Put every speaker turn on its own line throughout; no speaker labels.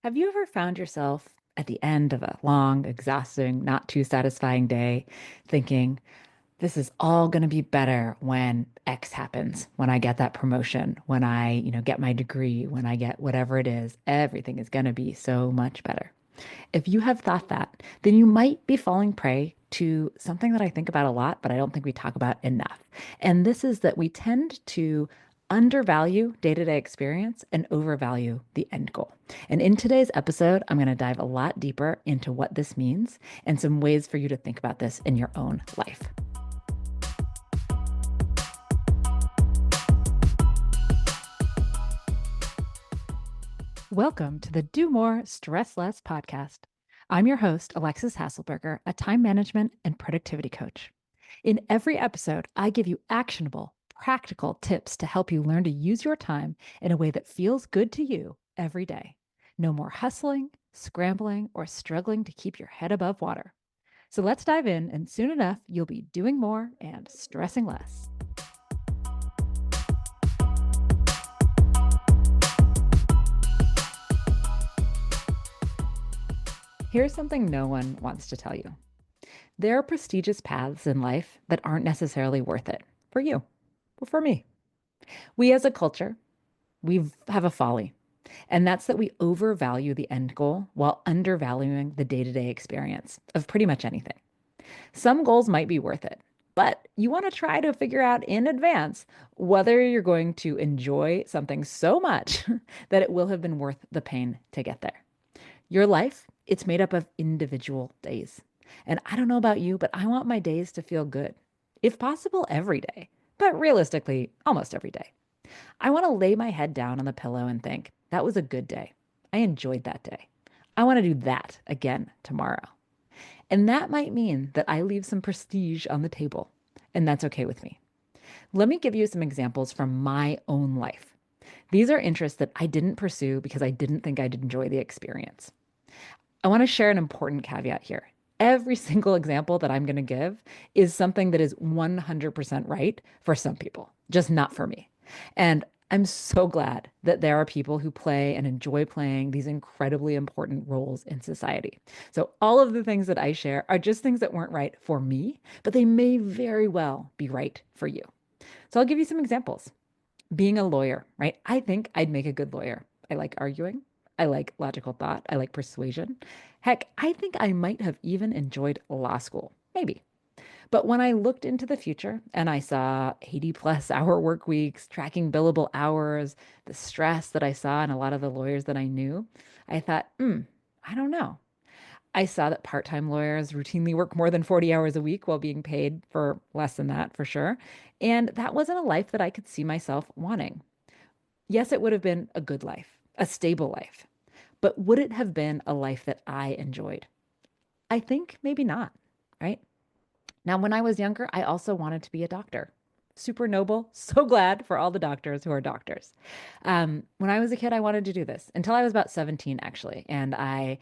Have you ever found yourself at the end of a long, exhausting, not too satisfying day thinking, this is all going to be better when X happens, when I get that promotion, when I get my degree, when I get whatever it is, everything is going to be so much better. If you have thought that, then you might be falling prey to something that I think about a lot, but I don't think we talk about enough. And this is that we tend to undervalue day-to-day experience and overvalue the end goal. And in today's episode, I'm going to dive a lot deeper into what this means and some ways for you to think about this in your own life. Welcome to the Do More, Stress Less podcast. I'm your host, Alexis Hasselberger, a time management and productivity coach. In every episode, I give you actionable, practical tips to help you learn to use your time in a way that feels good to you every day. No more hustling, scrambling, or struggling to keep your head above water. So let's dive in, and soon enough, you'll be doing more and stressing less. Here's something no one wants to tell you. There are prestigious paths in life that aren't necessarily worth it for you or for me. We as a culture, we have a folly, and that's that we overvalue the end goal while undervaluing the day-to-day experience of pretty much anything. Some goals might be worth it, but you want to try to figure out in advance whether you're going to enjoy something so much that it will have been worth the pain to get there. Your life, it's made up of individual days. And I don't know about you, but I want my days to feel good. If possible, every day, but realistically, almost every day. I want to lay my head down on the pillow and think, that was a good day. I enjoyed that day. I want to do that again tomorrow. And that might mean that I leave some prestige on the table, and that's okay with me. Let me give you some examples from my own life. These are interests that I didn't pursue because I didn't think I'd enjoy the experience. I want to share an important caveat here. Every single example that I'm going to give is something that is 100% right for some people, just not for me. And I'm so glad that there are people who play and enjoy playing these incredibly important roles in society. So, all of the things that I share are just things that weren't right for me, but they may very well be right for you. So, I'll give you some examples. Being a lawyer, right? I think I'd make a good lawyer. I like arguing. I like logical thought. I like persuasion. Heck, I think I might have even enjoyed law school. Maybe. But when I looked into the future and I saw 80 plus hour work weeks, tracking billable hours, the stress that I saw in a lot of the lawyers that I knew, I thought, I don't know. I saw that part-time lawyers routinely work more than 40 hours a week while being paid for less than that, for sure. And that wasn't a life that I could see myself wanting. Yes, it would have been a good life, a stable life, but would it have been a life that I enjoyed? I think maybe not, right? Now, when I was younger, I also wanted to be a doctor. Super noble. So glad for all the doctors who are doctors. When I was a kid, I wanted to do this until I was about 17, actually. And I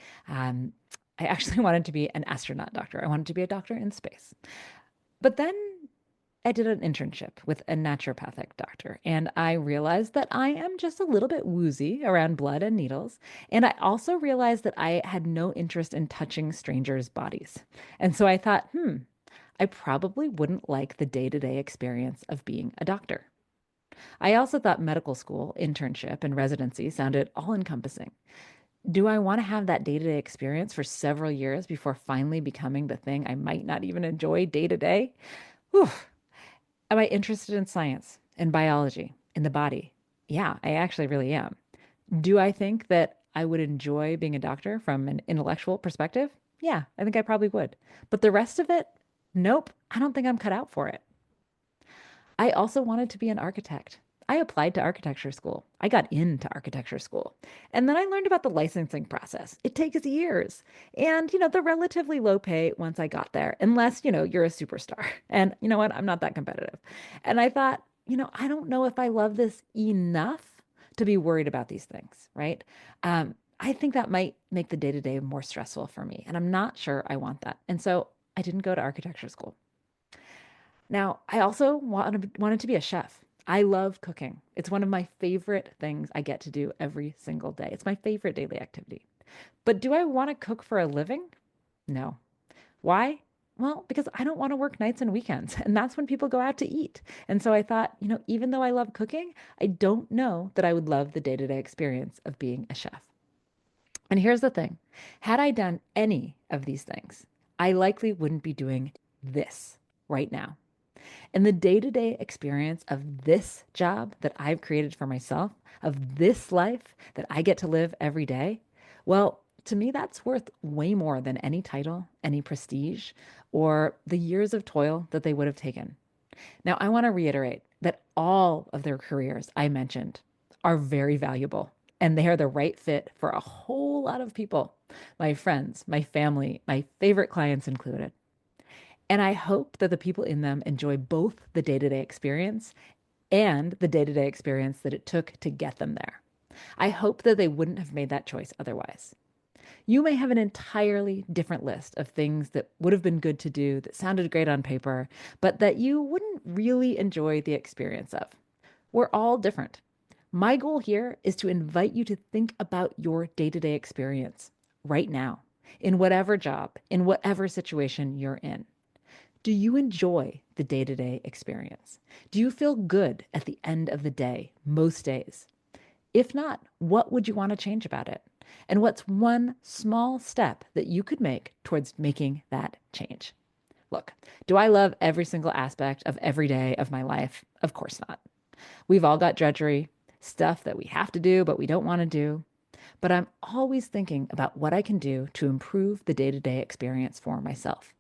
actually wanted to be an astronaut doctor. I wanted to be a doctor in space. But then I did an internship with a naturopathic doctor, and I realized that I am just a little bit woozy around blood and needles. And I also realized that I had no interest in touching strangers' bodies. And so I thought, I probably wouldn't like the day-to-day experience of being a doctor. I also thought medical school, internship, and residency sounded all-encompassing. Do I want to have that day-to-day experience for several years before finally becoming the thing I might not even enjoy day to day? Whew. Am I interested in science, in biology, in the body? Yeah, I actually really am. Do I think that I would enjoy being a doctor from an intellectual perspective? Yeah, I think I probably would. But the rest of it, nope, I don't think I'm cut out for it. I also wanted to be an architect. I applied to architecture school. I got into architecture school. And then I learned about the licensing process. It takes years. And, the relatively low pay once I got there, unless, you're a superstar. And you know what? I'm not that competitive. And I thought, I don't know if I love this enough to be worried about these things, right? I think that might make the day to day more stressful for me. And I'm not sure I want that. And so I didn't go to architecture school. Now, I also wanted to be a chef. I love cooking. It's one of my favorite things I get to do every single day. It's my favorite daily activity. But do I want to cook for a living? No. Why? Well, because I don't want to work nights and weekends, and that's when people go out to eat. And so I thought, even though I love cooking, I don't know that I would love the day-to-day experience of being a chef. And here's the thing. Had I done any of these things, I likely wouldn't be doing this right now. And the day to day experience of this job that I've created for myself, of this life that I get to live every day, well, to me, that's worth way more than any title, any prestige, or the years of toil that they would have taken. Now, I want to reiterate that all of their careers I mentioned are very valuable and they are the right fit for a whole lot of people, my friends, my family, my favorite clients included. And I hope that the people in them enjoy both the day to day experience and the day to day experience that it took to get them there. I hope that they wouldn't have made that choice otherwise. You may have an entirely different list of things that would have been good to do, that sounded great on paper, but that you wouldn't really enjoy the experience of. We're all different. My goal here is to invite you to think about your day to day experience right now, in whatever job, in whatever situation you're in. Do you enjoy the day to day experience? Do you feel good at the end of the day, most days? If not, what would you want to change about it? And what's one small step that you could make towards making that change? Look, do I love every single aspect of every day of my life? Of course not. We've all got drudgery, stuff that we have to do, but we don't want to do. But I'm always thinking about what I can do to improve the day to day experience for myself.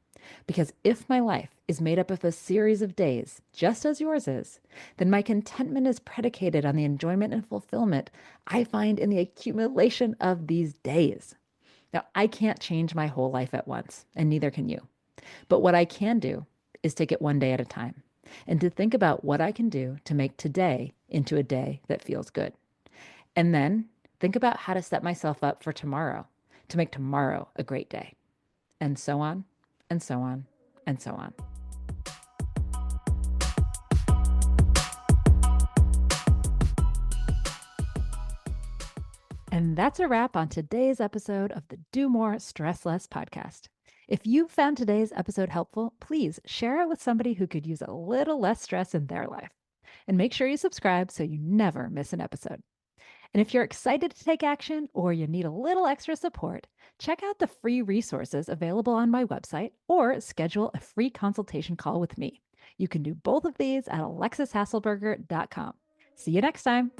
Because if my life is made up of a series of days, just as yours is, then my contentment is predicated on the enjoyment and fulfillment I find in the accumulation of these days. Now, I can't change my whole life at once, and neither can you. But what I can do is take it one day at a time and to think about what I can do to make today into a day that feels good. And then think about how to set myself up for tomorrow to make tomorrow a great day, and so on, and so on, and so on. And that's a wrap on today's episode of the Do More, Stress Less podcast. If you found today's episode helpful, please share it with somebody who could use a little less stress in their life. And make sure you subscribe so you never miss an episode. And if you're excited to take action or you need a little extra support, check out the free resources available on my website or schedule a free consultation call with me. You can do both of these at alexishasselberger.com. See you next time.